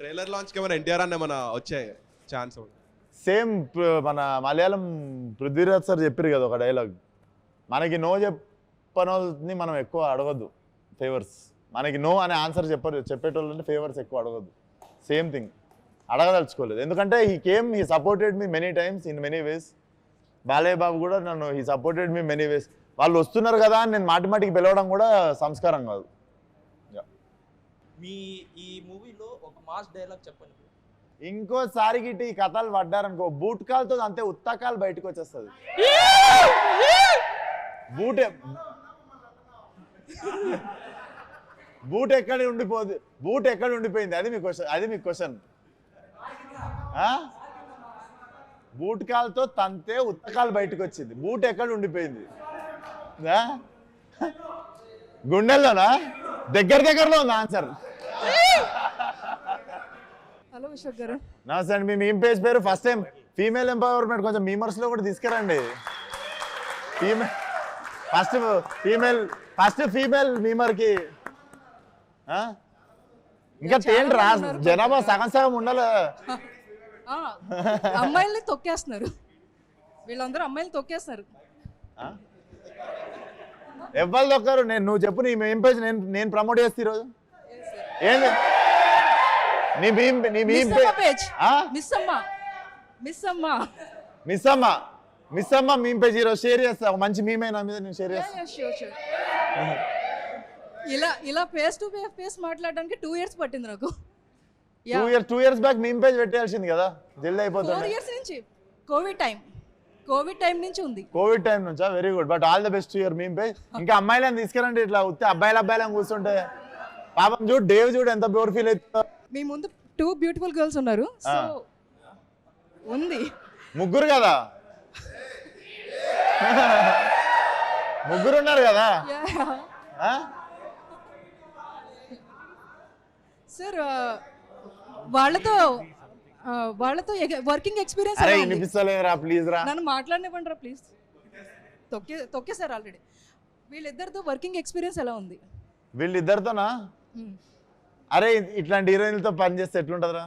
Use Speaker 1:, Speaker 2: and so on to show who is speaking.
Speaker 1: Trailer launch కి ఏమైనా ఎన్టీఆర్ అన్న ఏమైనా వచ్చాయి ఛాన్స్?
Speaker 2: సేమ్ మన మలయాళం పృథ్వీరాజ్ సార్ చెప్పారు కదా ఒక డైలాగ్, మనకి నో చెప్పని మనం ఎక్కువ అడగద్దు ఫేవర్స్, మనకి నో అనే ఆన్సర్ చెప్పేటోళ్ళని ఫేవర్స్ ఎక్కువ అడగద్దు. సేమ్ థింగ్ అడగదలుచుకోలేదు, ఎందుకంటే he supported me many times in many ways. Balayya Babu కూడా నన్ను he supported me many ways. వాళ్ళు వస్తున్నారు కదా అని నేను మాటికి పిలవడం కూడా సంస్కారం కాదు.
Speaker 3: మీ ఈ మూవీలో ఒక మాస్ డైలాగ్ చెప్పండి.
Speaker 2: ఇంకోసారి గిట్టి ఈ కథలు పడ్డారనుకో బూట్ కాలుతో అంతే ఉత్తకాలు బయటకు వచ్చేస్తుంది. బూట్ ఎక్కడ ఉండిపోయింది అది మీ క్వశ్చన్. బూట్ కాలుతో తంతే ఉత్తకాలు బయటకు వచ్చింది, బూట్ ఎక్కడ ఉండిపోయింది? గుండెల్లోనా? దగ్గరలో ఉంది ఆన్సర్.
Speaker 4: హలో విశ్వక్ గారు.
Speaker 2: నమస్తే అండి. మీ మీమ్ పేజ్ పేరు ఫస్ట్ టైం ఫీమేల్ ఎంపవర్మెంట్, కొంచెం మీమర్స్ లో కూడా తీసుకురండి. ఫస్ట్ ఫీమేల్ మీమర్ కి ఇంకా తేండి రా, జనాభా సగం ఉండాలి.
Speaker 4: అమ్మాయిల్ని తొక్కేస్తున్నారు, వీళ్ళందరూ అమ్మాయిలు తొక్కేస్తున్నారు.
Speaker 2: ఎవ్వరు తొక్కరు. నువ్వు చెప్పు నీ మీమ్ పేజ్, నేను ప్రమోట్ చేస్తా ఈరోజు. ఏంది నీ మీమ్
Speaker 4: పేజ్?
Speaker 2: మిస్ అమ్మ మీమ్ పేజ్ ఈరోజు షేర్ చేస్తా. ఒక మంచి మీమ్ అయినా మీద నేను షేర్ చేస్తా.
Speaker 4: ఇలా ఫేస్ టు ఫేస్ మాట్లాడడానికి 2 years పట్టింది నాకు.
Speaker 2: 2 years బ్యాక్ మీమ్ పేజ్ పెట్టాల్సింది కదా, జల్దీ అయిపోతుంది.
Speaker 4: 4 years నుంచి కోవిడ్ టైం నుంచి ఉంది.
Speaker 2: కోవిడ్ టైం నుంచా? Very good, but all the best to your meme page. ఇంకా అమ్మాయిలను తీసుకురండి, ఇట్లా ఉత్తే అబ్బాయిలను కూర్చుంటే పాపం చూడు, డేవ్ చూడు ఎంత బ్యూర్ ఫీల్ అవుతుందో.
Speaker 4: మీ ముందు 2 beautiful girls ఉన్నారు, సో ఉంది.
Speaker 2: ముగ్గురు కదా, ముగ్గురు ఉన్నారు కదా.
Speaker 4: సార్ వాళ్ళతో వర్కింగ్ ఎక్స్పీరియన్స్
Speaker 2: వినిపిస్తలేదురా, ప్లీజ్ రా,
Speaker 4: నన్ను మాట్లాడనివ్వండి రా ప్లీజ్. తొక్కేసారు ఆల్రెడీ. వీళ్ళిద్దరితో వర్కింగ్ ఎక్స్పీరియన్స్ ఎలా ఉంది?
Speaker 2: వీళ్ళిద్దరితోనా? అరే ఇట్లాంటి హీరోయిన్లతో పని చేస్తే ఎట్లుంటదిరా?